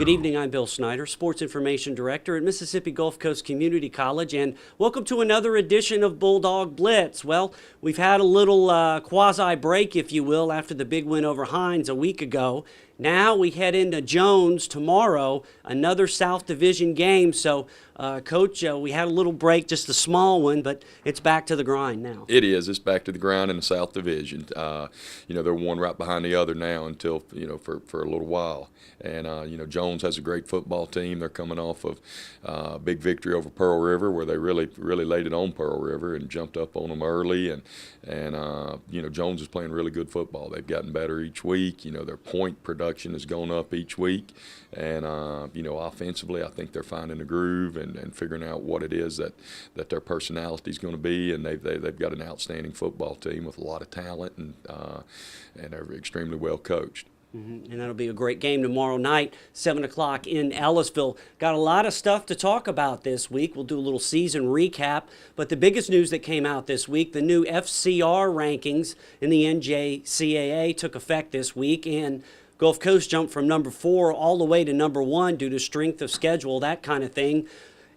Good evening, I'm Bill Snyder, Sports Information Director at Mississippi Gulf Coast Community College, and welcome to another edition of Bulldog Blitz. Well, we've had a little quasi-break, if you will, after the big win over Hines a week ago. Now we head into Jones tomorrow, another South Division game. So, Coach, we had a little break, just a small one, but it's back to the grind now. It is. It's back to the grind in the South Division. They're one right behind the other now until, for a little while. And, Jones has a great football team. They're coming off of a big victory over Pearl River where they really laid it on Pearl River and jumped up on them early. And Jones is playing really good football. They've gotten better each week. Their point production has gone up each week. And, offensively, I think they're finding a groove and figuring out what it is that their personality is going to be. And they've got an outstanding football team with a lot of talent, and they're extremely well coached. And that'll be a great game tomorrow night, 7 o'clock in Ellisville. Got a lot of stuff to talk about this week. We'll do a little season recap. But the biggest news that came out this week, the new FCR rankings in the NJCAA took effect this week. And Gulf Coast jumped from number 4 all the way to number 1 due to strength of schedule, that kind of thing.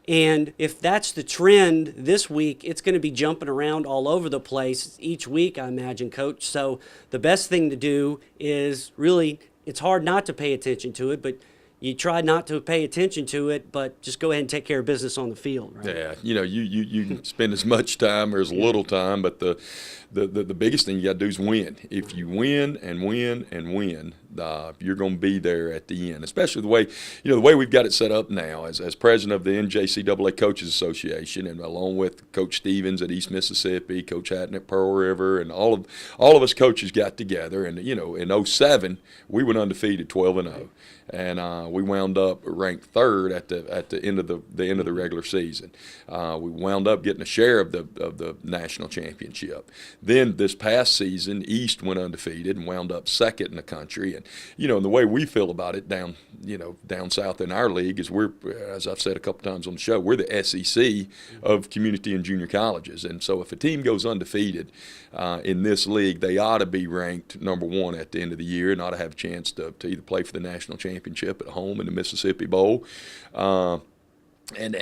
And if that's the trend this week, it's going to be jumping around all over the place each week, I imagine, Coach. So the best thing to do is really, it's hard not to pay attention to it, but you try not to pay attention to it, but just go ahead and take care of business on the field, right? Yeah, you can spend as much time or as little time, but the biggest thing you got to do is win. If you win and win and win, you're going to be there at the end. Especially the way we've got it set up now, as president of the NJCAA Coaches Association, and along with Coach Stevens at East Mississippi, Coach Hatton at Pearl River, and all of us coaches got together. And in 07 we went undefeated, 12-0. And we wound up ranked 3rd at the end of the regular season. We wound up getting a share of the national championship. Then this past season, East went undefeated and wound up 2nd in the country. And and the way we feel about it down south in our league is we're, as I've said a couple times on the show, we're the SEC of community and junior colleges. And so if a team goes undefeated in this league, they ought to be ranked number 1 at the end of the year and ought to have a chance to either play for the national championship at home in the Mississippi Bowl. And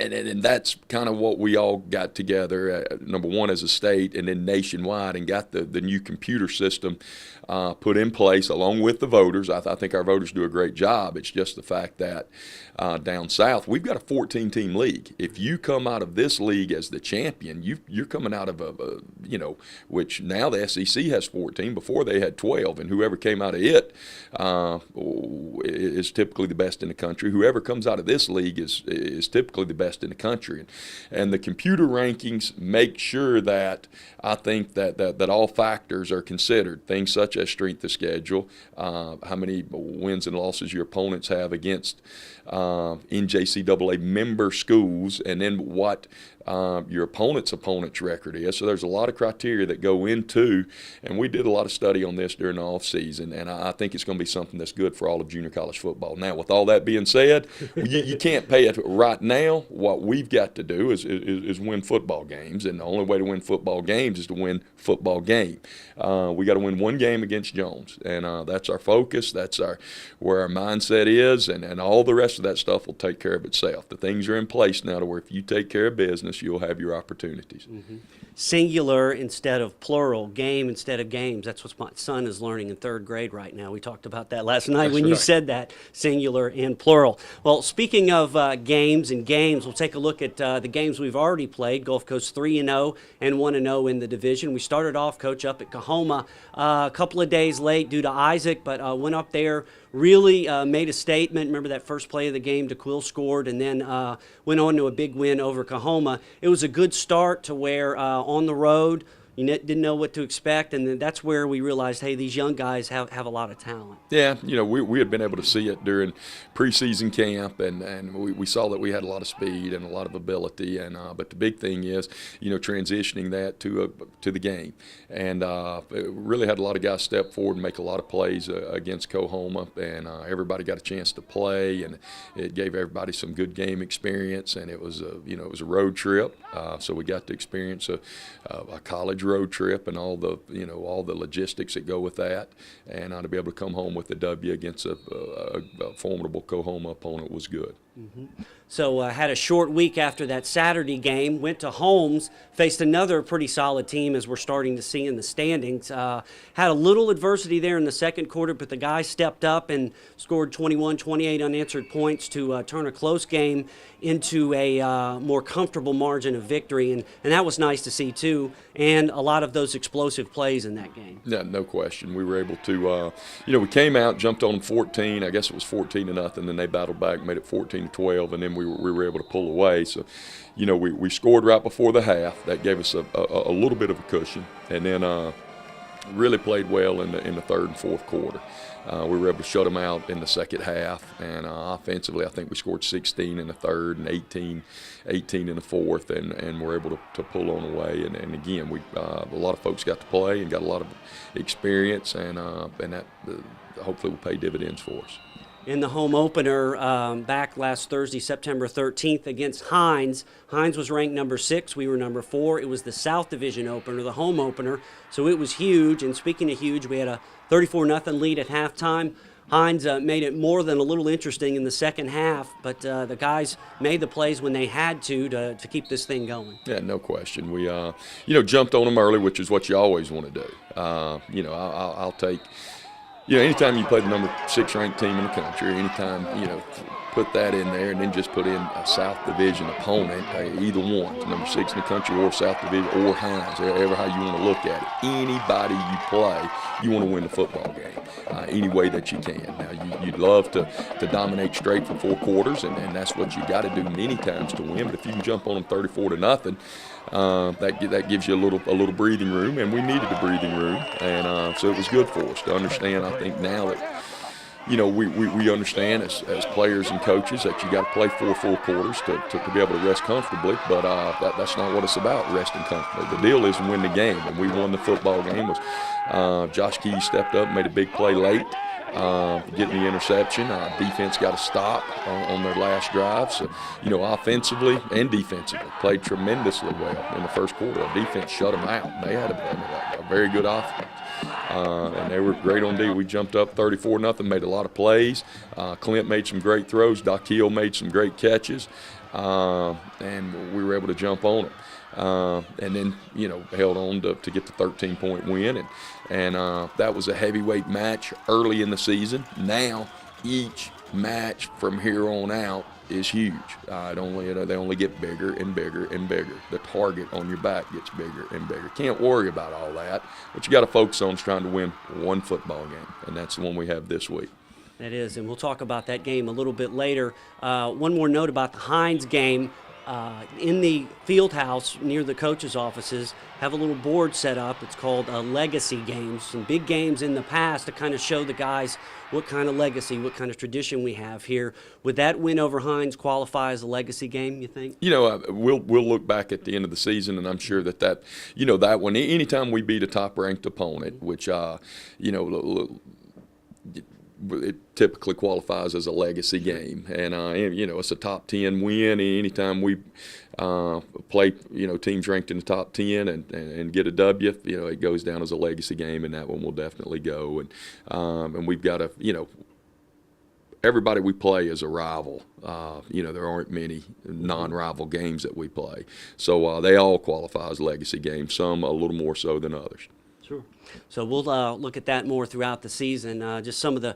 that's kind of what we all got together, number 1 as a state and then nationwide, and got the new computer system put in place along with the voters. I think our voters do a great job. It's just the fact that down south we've got a 14-team league. If you come out of this league as the champion, you're coming out of which now the SEC has 14. Before they had 12, and whoever came out of it is typically the best in the country. Whoever comes out of this league is typically the best in the country. And the computer rankings make sure that I think that all factors are considered, things such as strength of schedule, how many wins and losses your opponents have against NJCAA member schools, and then what your opponent's record is. So there's a lot of criteria that go into, and we did a lot of study on this during the off season, and I think it's going to be something that's good for all of junior college football. Now, with all that being said, you can't pay it right now. What we've got to do is win football games, and the only way to win football games is to win football game. We got to win 1 game against Jones, and that's our focus. That's where our mindset is, and all the rest of that stuff will take care of itself. The things are in place now to where if you take care of business, you'll have your opportunities. Singular instead of plural, game instead of games. That's what my son is learning in 3rd grade right now. We talked about that last night when you said that, singular and plural. Well, speaking of games, we'll take a look at the games we've already played. Gulf Coast 3-0 and 1-0 in the division. We started off, Coach, up at Coahoma a couple of days late due to Isaac, but went up there, really made a statement. Remember that first play of the game, DeQuill scored, and then went on to a big win over Coahoma. It was a good start to where on the road, you didn't know what to expect, and then that's where we realized, hey, these young guys have a lot of talent. Yeah, we had been able to see it during preseason camp, and we saw that we had a lot of speed and a lot of ability, and but the big thing is, transitioning that to the game, and it really had a lot of guys step forward and make a lot of plays against Coahoma, and everybody got a chance to play, and it gave everybody some good game experience, and it was a road trip. So we got to experience a college road trip and all the logistics that go with that, and to be able to come home with a W against a formidable Coahoma opponent was good. So had a short week after that Saturday game, went to Holmes, faced another pretty solid team as we're starting to see in the standings. Had a little adversity there in the second quarter, but the guys stepped up and scored 21, 28 unanswered points to turn a close game into a more comfortable margin of victory, and that was nice to see too, and a lot of those explosive plays in that game. Yeah, no question. We were able to, we came out, jumped on them 14. I guess it was 14-0. Then they battled back, made it 14-12, and then we were able to pull away. So, we scored right before the half. That gave us a little bit of a cushion, and then really played well in the third and fourth quarter. We were able to shut them out in the second half, and offensively, I think we scored 16 in the third and 18 in the fourth, and were able to pull on away. And again, a lot of folks got to play and got a lot of experience, and that hopefully will pay dividends for us. In the home opener back last Thursday, September 13th, against Hines. Hines was ranked number 6. We were number 4. It was the South Division opener, the home opener, so it was huge. And speaking of huge, we had a 34-0 lead at halftime. Hines made it more than a little interesting in the second half, but the guys made the plays when they had to keep this thing going. Yeah, no question. We, jumped on them early, which is what you always want to do. I'll take – anytime you play the number 6 ranked team in the country, anytime, put that in there and then just put in a South Division opponent, either one, number 6 in the country or South Division or Hines, ever how you want to look at it. Anybody you play, you want to win the football game any way that you can. Now, you'd love to dominate straight for 4 quarters, and that's what you got to do many times to win. But if you can jump on them 34-0, that gives you a little breathing room, and we needed the breathing room, and so it was good for us to understand. I think now that we understand as players and coaches that you got to play 4 full quarters to be able to rest comfortably, but that's not what it's about, resting comfortably. The deal is to win the game, and we won the football game. Josh Key stepped up, made a big play late, getting the interception. Defense got a stop on their last drive. So, offensively and defensively, played tremendously well in the first quarter. Our defense shut them out. They had a very good offense. And they were great on D. We jumped up 34-0, made a lot of plays. Clint made some great throws. Daquil made some great catches. And we were able to jump on them. And then, held on to get the 13-point win. And that was a heavyweight match early in the season. Now, each match from here on out is huge. They only get bigger and bigger and bigger. The target on your back gets bigger and bigger. Can't worry about all that. What you got to focus on is trying to win one football game, and that's the one we have this week. That is, and we'll talk about that game a little bit later. One more note about the Hines game. In the field house near the coaches' offices, have a little board set up. It's called Legacy Games. Some big games in the past to kind of show the guys what kind of legacy, what kind of tradition we have here. Would that win over Hines qualify as a legacy game, you think? We'll look back at the end of the season, and I'm sure that one, anytime we beat a top-ranked opponent, which, it typically qualifies as a legacy game, and it's a top 10 win. Anytime we play teams ranked in the top 10 and get a W, it goes down as a legacy game, and that one will definitely go. And we've got everybody we play is a rival. There aren't many non-rival games that we play, so they all qualify as legacy games. Some a little more so than others. Sure. So we'll look at that more throughout the season, just some of the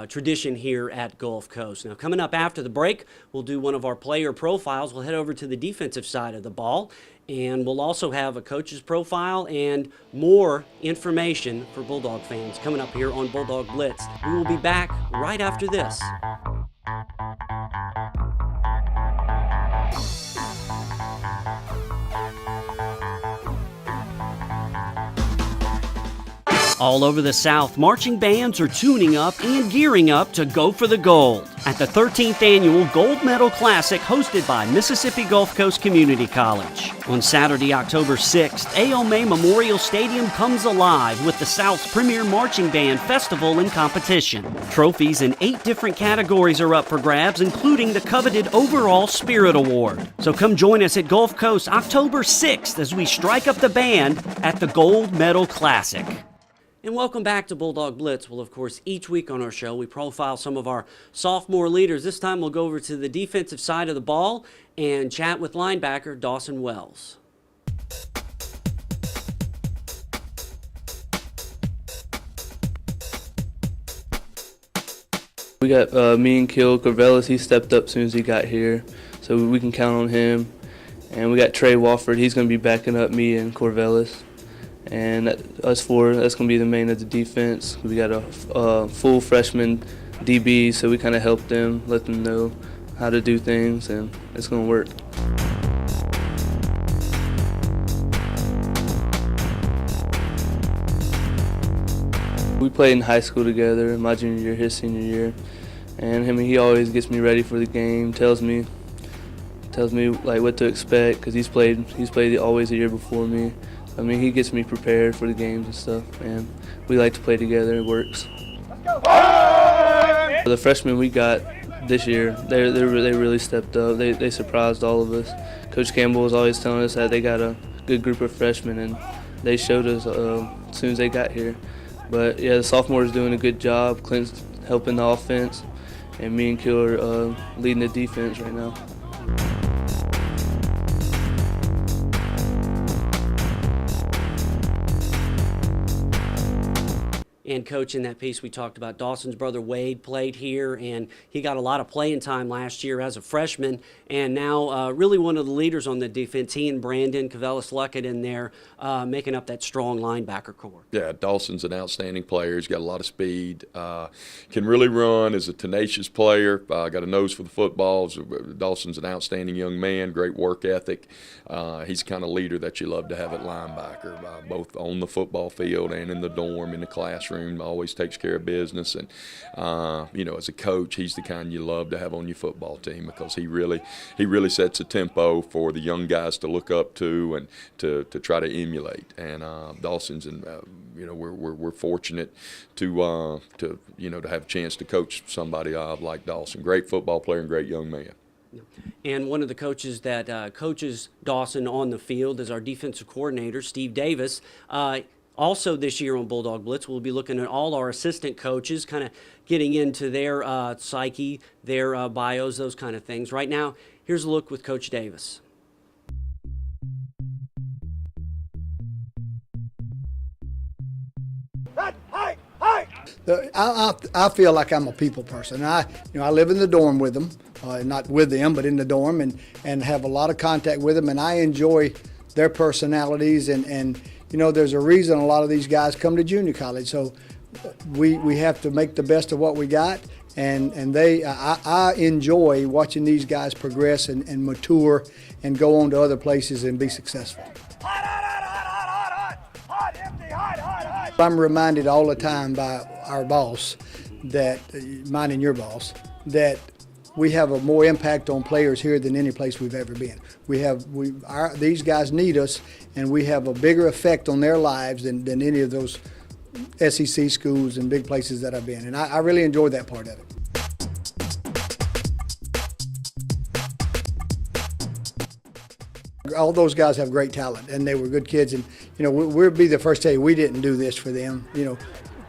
tradition here at Gulf Coast. Now, coming up after the break, we'll do one of our player profiles. We'll head over to the defensive side of the ball, and we'll also have a coach's profile and more information for Bulldog fans coming up here on Bulldog Blitz. We will be back right after this. All over the South, marching bands are tuning up and gearing up to go for the gold at the 13th Annual Gold Medal Classic hosted by Mississippi Gulf Coast Community College. On Saturday, October 6th, A.O. May Memorial Stadium comes alive with the South's premier marching band festival and competition. Trophies in 8 different categories are up for grabs, including the coveted Overall Spirit Award. So come join us at Gulf Coast October 6th as we strike up the band at the Gold Medal Classic. And welcome back to Bulldog Blitz. Well, of course, each week on our show, we profile some of our sophomore leaders. This time, we'll go over to the defensive side of the ball and chat with linebacker Dawson Wells. We got me and Kill Corvellis. He stepped up as soon as he got here, so we can count on him. And we got Trey Wofford. He's going to be backing up me and Corvellis. And us four, that's going to be the main of the defense. We got a full freshman DB, so we kind of help them, let them know how to do things, and it's going to work. We played in high school together, my junior year, his senior year, and he always gets me ready for the game, tells me like what to expect, because he's played always a year before me. I mean, he gets me prepared for the games and stuff, and we like to play together. It works. The freshmen we got this year, they really stepped up. They surprised all of us. Coach Campbell was always telling us that they got a good group of freshmen, and they showed us as soon as they got here. But yeah, the sophomores doing a good job. Clint's helping the offense, and me and Kill are leading the defense right now. And Coach, in that piece we talked about, Dawson's brother Wade played here, and he got a lot of playing time last year as a freshman, and now really one of the leaders on the defense. He and Brandon Cavellis-Luckett in there making up that strong linebacker core. Yeah, Dawson's an outstanding player. He's got a lot of speed, can really run, is a tenacious player, got a nose for the football. Dawson's an outstanding young man, great work ethic. He's the kind of leader that you love to have at linebacker, both on the football field and in the dorm, in the classroom. Always takes care of business, and as a coach, he's the kind you love to have on your football team, because he really sets a tempo for the young guys to look up to and to try to emulate. And Dawson's, and we're fortunate to have a chance to coach somebody like Dawson. Great football player and great young man. And one of the coaches that coaches Dawson on the field is our defensive coordinator, Steve Davis. Also this year on Bulldog Blitz, we'll be looking at all our assistant coaches, kind of getting into their psyche, their bios, those kind of things. Right now, here's a look with Coach Davis. I feel like I'm a people person. I live in the dorm with them, not with them, but in the dorm, and have a lot of contact with them, and I enjoy their personalities, and there's a reason a lot of these guys come to junior college. So we have to make the best of what we got, and I enjoy watching these guys progress and mature and go on to other places and be successful. I'm reminded all the time by our boss, mine and your boss, that we have a more impact on players here than any place we've ever been. These guys need us, and we have a bigger effect on their lives than any of those SEC schools and big places that I've been. And I really enjoyed that part of it. All those guys have great talent, and they were good kids. And we'll be the first to tell you we didn't do this for them.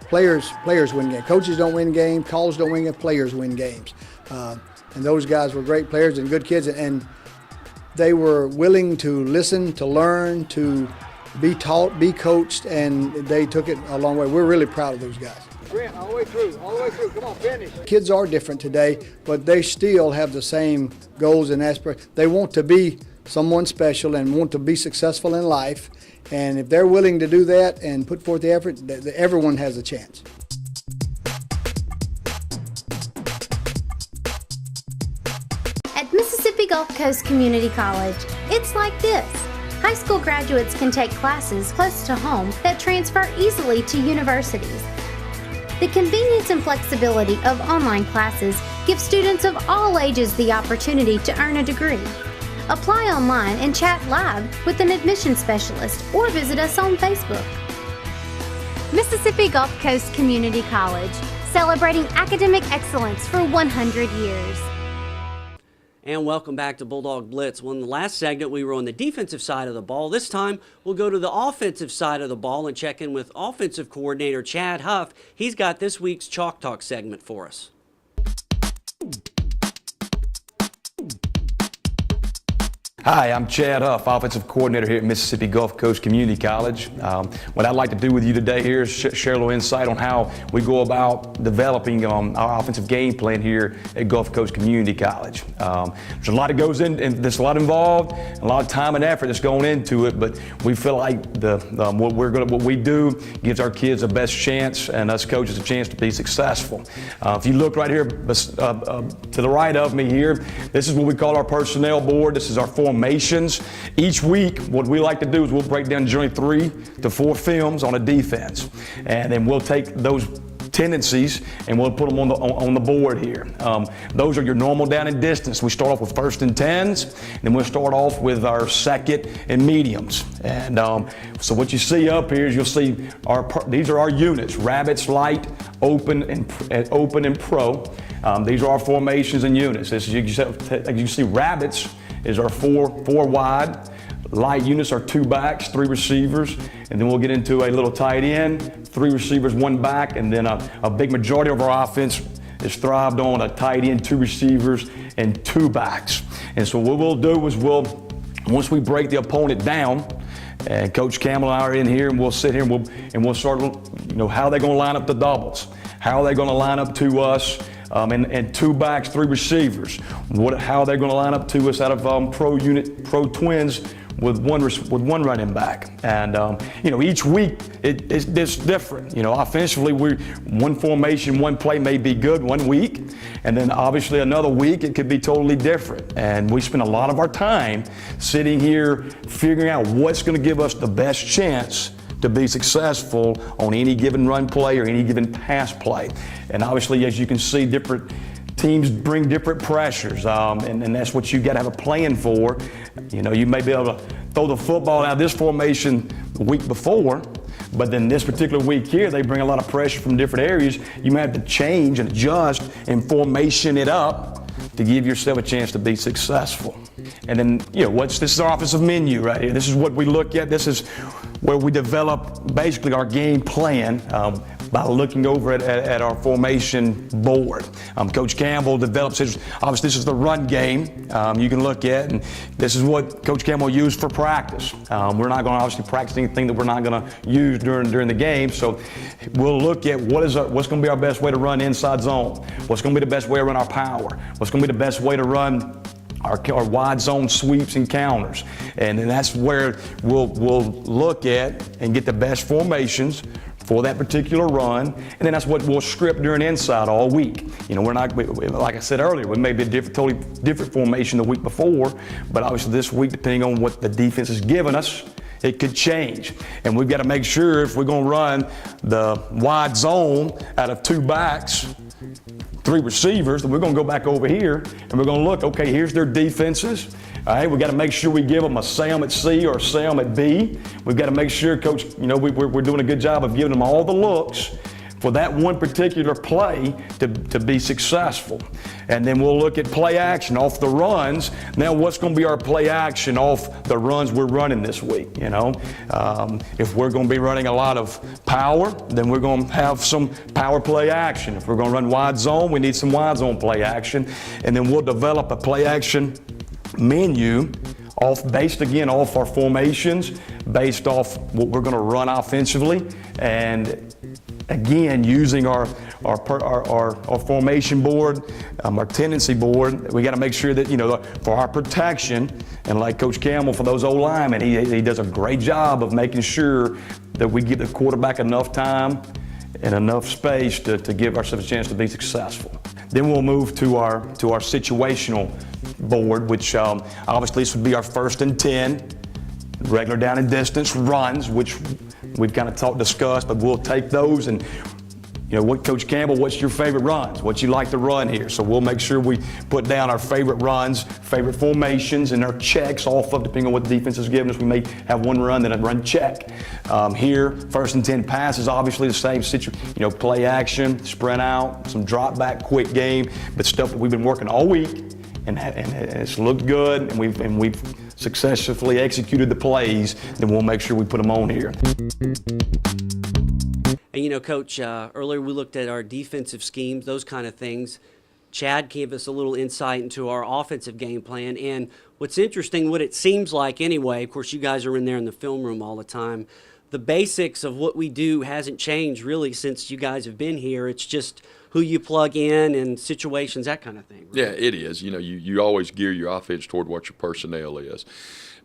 Players win games. Coaches don't win games. Calls don't win games. Players win games. And those guys were great players and good kids, and they were willing to listen, to learn, to be taught, be coached, and they took it a long way. We're really proud of those guys. Brent, all the way through, come on, finish. Kids are different today, but they still have the same goals and aspirations. They want to be someone special and want to be successful in life, and if they're willing to do that and put forth the effort, everyone has a chance. At Mississippi Gulf Coast Community College, it's like this. High school graduates can take classes close to home that transfer easily to universities. The convenience and flexibility of online classes give students of all ages the opportunity to earn a degree. Apply online and chat live with an admissions specialist or visit us on Facebook. Mississippi Gulf Coast Community College, celebrating academic excellence for 100 years. And welcome back to Bulldog Blitz. Well, in the last segment, we were on the defensive side of the ball. This time, we'll go to the offensive side of the ball and check in with offensive coordinator Chad Huff. He's got this week's Chalk Talk segment for us. Hi, I'm Chad Huff, offensive coordinator here at Mississippi Gulf Coast Community College. What I'd like to do with you today here is share a little insight on how we go about developing our offensive game plan here at Gulf Coast Community College. There's a lot that goes in, and there's a lot involved, a lot of time and effort that's going into it, but we feel like what we do gives our kids the best chance and us coaches a chance to be successful. If you look right here to the right of me here, this is what we call our personnel board. This is our formations. Each week, what we like to do is we'll break down generally 3 to 4 films on a defense, and then we'll take those tendencies and we'll put them on the board here. Those are your normal down and distance. We start off with 1st and 10s, and then we'll start off with our 2nd and mediums. And so what you see up here is you'll see these are our units: rabbits, light, open, and pro. These are our formations and units. This is, you see, rabbits is our 4 wide. Light units are 2 backs, 3 receivers, and then we'll get into a little tight end, 3 receivers, 1 back, and then a big majority of our offense is thrived on a tight end, 2 receivers, and 2 backs. And so what we'll do is once we break the opponent down, and Coach Campbell and I are in here, and we'll sit here and we'll start, how are they going to line up the doubles? How are they going to line up to us? And 2 backs, 3 receivers. How are they going to line up to us out of pro twins with one running back? And each week it's different. Offensively, one formation, one play may be good one week, and then obviously another week it could be totally different. And we spend a lot of our time sitting here figuring out what's going to give us the best chance to be successful on any given run play or any given pass play. And obviously, as you can see, different teams bring different pressures, and that's what you got to have a plan for. You may be able to throw the football out of this formation the week before, but then this particular week here, they bring a lot of pressure from different areas. You may have to change and adjust and formation it up to give yourself a chance to be successful. And then, this is our offensive menu right here. This is what we look at. This is where we develop basically our game plan by looking over at our formation board. Coach Campbell develops his, obviously this is the run game you can look at, and this is what Coach Campbell used for practice. We're not going to obviously practice anything that we're not going to use during the game, so we'll look at what's going to be our best way to run inside zone, what's going to be the best way to run our power, what's going to be the best way to run our wide zone sweeps and counters. And then that's where we'll look at and get the best formations for that particular run, and then that's what we'll script during inside all week. We're not, like I said earlier, we may be a totally different formation the week before, but obviously this week, depending on what the defense is giving us, it could change. And we've got to make sure if we're going to run the wide zone out of 2 backs, 3 receivers, then we're going to go back over here and we're going to look, okay, here's their defenses. All right, we got to make sure we give them a Sam at C or a Sam at B. We've got to make sure, Coach, we're doing a good job of giving them all the looks for that one particular play to be successful. And then we'll look at play action off the runs. Now, what's going to be our play action off the runs we're running this week? If we're going to be running a lot of power, then we're going to have some power play action. If we're going to run wide zone, we need some wide zone play action. And then we'll develop a play action menu based off our formations, based off what we're going to run offensively, and again using our formation board, our tendency board. We got to make sure that for our protection, and like Coach Campbell for those O-linemen, he does a great job of making sure that we give the quarterback enough time and enough space to give ourselves a chance to be successful. Then we'll move to our situational board, which obviously this would be our 1st and 10. regular down and distance runs, which we've kind of discussed, but we'll take those and, what, Coach Campbell, what's your favorite runs? What you like to run here? So we'll make sure we put down our favorite runs, favorite formations, and our checks off of, depending on what the defense is giving us. We may have one run, then a run check. Here, 1st and 10 passes, obviously the same situation, play action, sprint out, some drop back, quick game, but stuff that we've been working all week, and it's looked good, and we've successfully executed the plays, then we'll make sure we put them on here. And Coach, earlier we looked at our defensive schemes, those kind of things. Chad gave us a little insight into our offensive game plan. And what's interesting, what it seems like anyway, of course you guys are in there in the film room all the time, the basics of what we do hasn't changed really since you guys have been here. It's just who you plug in and situations, that kind of thing. Right? Yeah, it is. You always gear your offense toward what your personnel is.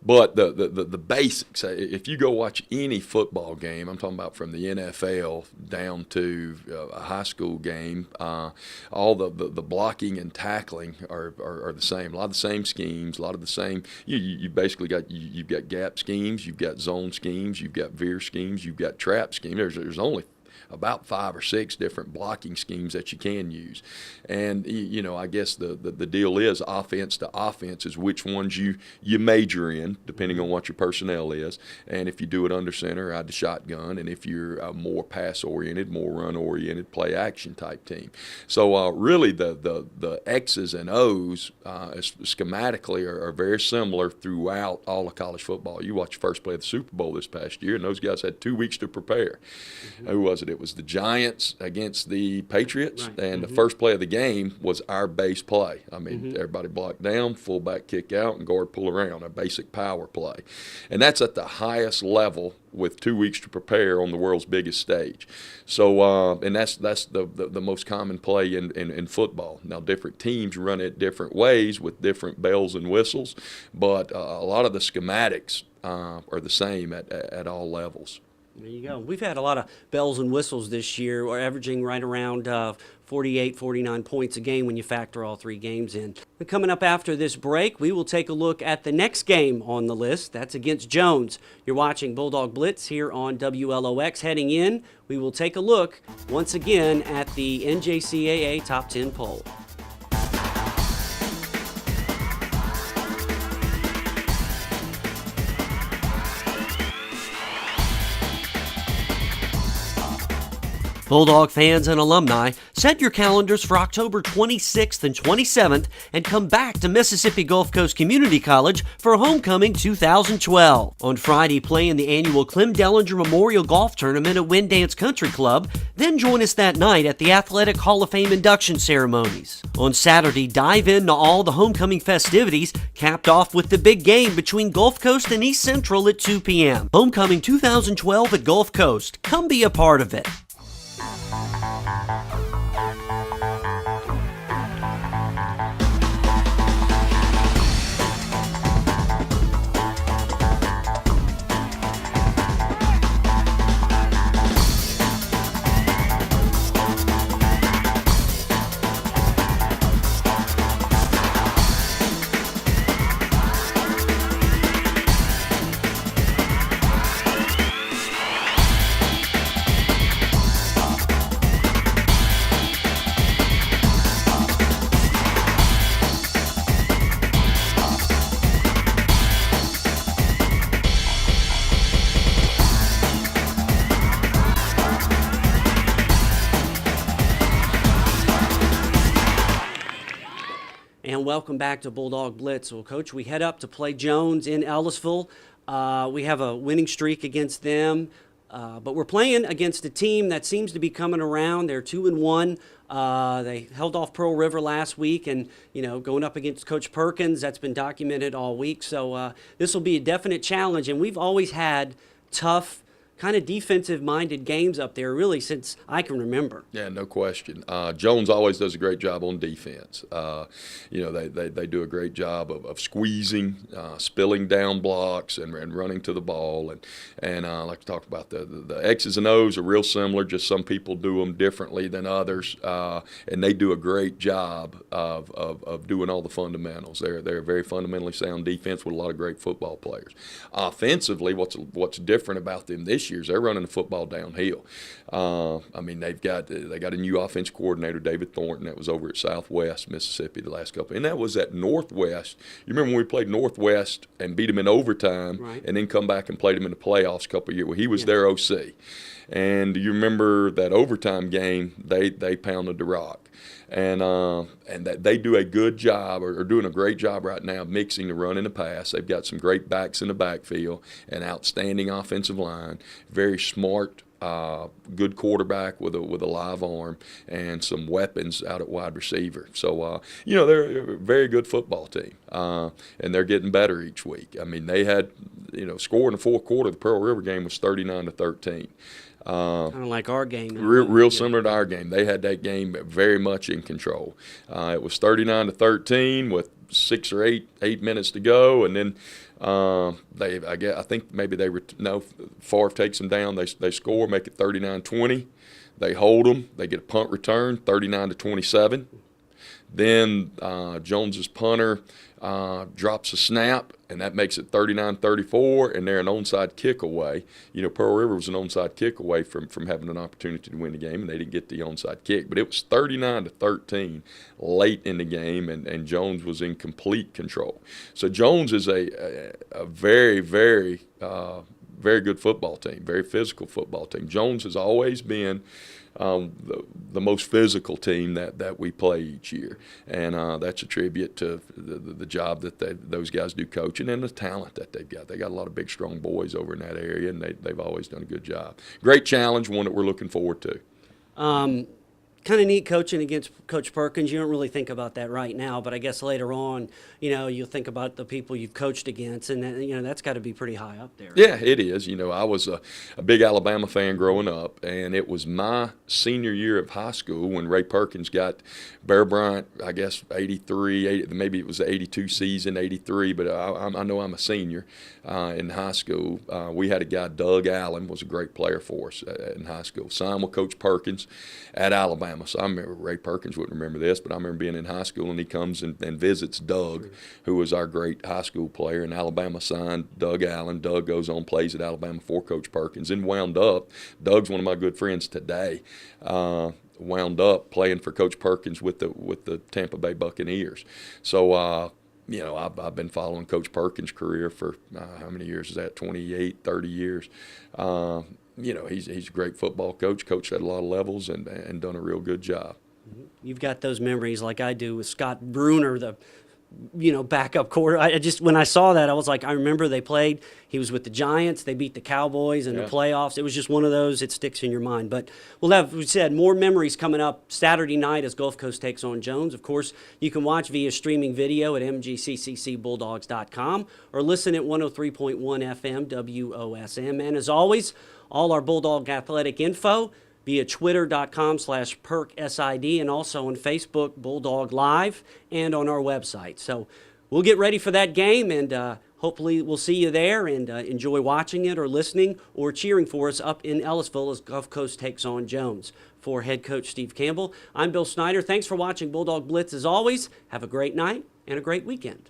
But the basics, if you go watch any football game, I'm talking about from the NFL down to a high school game, all the blocking and tackling are the same. A lot of the same schemes, a lot of the same. You basically you've got gap schemes, you've got zone schemes, you've got veer schemes, you've got trap schemes. There's only about 5 or 6 different blocking schemes that you can use. And, I guess the deal is offense to offense is which ones you major in, depending on what your personnel is. And if you do it under center, ride the shotgun. And if you're a more pass-oriented, more run-oriented, play-action type team. So really the X's and O's schematically are very similar throughout all of college football. You watch the first play of the Super Bowl this past year, and those guys had 2 weeks to prepare. Mm-hmm. Who was it? It was the Giants against the Patriots, right. And the first play of the game was our base play. I mean, everybody blocked down, fullback kick out, and guard pull around, a basic power play. And that's at the highest level with 2 weeks to prepare on the world's biggest stage. So, and that's the most common play in football. Now, different teams run it different ways with different bells and whistles, but a lot of the schematics are the same at all levels. There you go. We've had a lot of bells and whistles this year. We're averaging right around 48, 49 points a game when you factor all 3 games in. But coming up after this break, we will take a look at the next game on the list. That's against Jones. You're watching Bulldog Blitz here on WLOX. Heading in, we will take a look once again at the NJCAA Top 10 poll. Bulldog fans and alumni, set your calendars for October 26th and 27th and come back to Mississippi Gulf Coast Community College for Homecoming 2012. On Friday, play in the annual Clem Dellinger Memorial Golf Tournament at Winddance Country Club. Then join us that night at the Athletic Hall of Fame induction ceremonies. On Saturday, dive into all the homecoming festivities, capped off with the big game between Gulf Coast and East Central at 2 p.m. Homecoming 2012 at Gulf Coast. Come be a part of it. And welcome back to Bulldog Blitz. Well, Coach, we head up to play Jones in Ellisville. We have a winning streak against them, but we're playing against a team that seems to be coming around. They're 2-1. They held off Pearl River last week, and going up against Coach Perkins, that's been documented all week. So this will be a definite challenge, and we've always had tough kind of defensive-minded games up there, really, since I can remember. Yeah, no question. Jones always does a great job on defense. They do a great job of squeezing, spilling down blocks, and running to the ball. And I like to talk about the X's and O's are real similar, just some people do them differently than others. And they do a great job of doing all the fundamentals. They're a very fundamentally sound defense with a lot of great football players. Offensively, what's different about them this year is they're running the football downhill. They got a new offense coordinator, David Thornton, that was over at Southwest Mississippi the last couple, and that was at Northwest. You remember when we played Northwest and beat them in overtime, right, and then come back and played them in the playoffs a couple of years? Well, he was their OC, and you remember that overtime game? They pounded the rock. And that they do a good job, or are doing a great job right now, mixing the run and the pass. They've got some great backs in the backfield, an outstanding offensive line, very smart, good quarterback with a live arm, and some weapons out at wide receiver. So they're a very good football team, and they're getting better each week. I mean, they had score in the fourth quarter of the Pearl River game was 39-13. Kind of like our game. Real similar to our game. They had that game very much in control. It was 39-13 with 6 or 8 minutes to go, and then I think maybe Favre takes them down. They score, make it 39-20. They hold them. They get a punt return, 39-27. Then Jones's punter drops a snap, and that makes it 39-34, and they're an onside kick away. Pearl River was an onside kick away from having an opportunity to win the game, and they didn't get the onside kick. But it was 39-13 late in the game, and Jones was in complete control. So Jones is a very, very, very good football team, very physical football team. Jones has always been the most physical team that we play each year, and that's a tribute to the job that those guys do coaching, and the talent that they've got. They got a lot of big, strong boys over in that area, and they've always done a good job. Great challenge, one that we're looking forward to. Kind of neat coaching against Coach Perkins. You don't really think about that right now, but I guess later on, you'll think about the people you've coached against, and that's got to be pretty high up there. Yeah, it is. I was a big Alabama fan growing up, and it was my senior year of high school when Ray Perkins got Bear Bryant, I guess, 83, maybe it was the 82 season, 83, but I know I'm a senior in high school. We had a guy, Doug Allen, was a great player for us in high school. Signed with Coach Perkins at Alabama. So I remember, Ray Perkins wouldn't remember this, but I remember being in high school, and he comes and visits Doug, who was our great high school player, and Alabama signed Doug Allen. Doug goes on, plays at Alabama for Coach Perkins, and wound up, Doug's one of my good friends today, wound up playing for Coach Perkins with the Tampa Bay Buccaneers. So, I've been following Coach Perkins' career for how many years is that? 28, 30 years. He's a great football coach, coached at a lot of levels, and done a real good job. You've got those memories like I do with Scott Bruner, the backup quarter. When I saw that, I was like, I remember they played. He was with the Giants. They beat the Cowboys in the playoffs. It was just one of those. It sticks in your mind. But we'll have, we said, more memories coming up Saturday night as Gulf Coast takes on Jones. Of course, you can watch via streaming video at mgccbulldogs.com or listen at 103.1 FM WOSM. And as always, all our Bulldog athletic info via twitter.com/PerkSID and also on Facebook, Bulldog Live, and on our website. So we'll get ready for that game, and hopefully we'll see you there and enjoy watching it or listening or cheering for us up in Ellisville as Gulf Coast takes on Jones. For head coach Steve Campbell, I'm Bill Snyder. Thanks for watching Bulldog Blitz as always. Have a great night and a great weekend.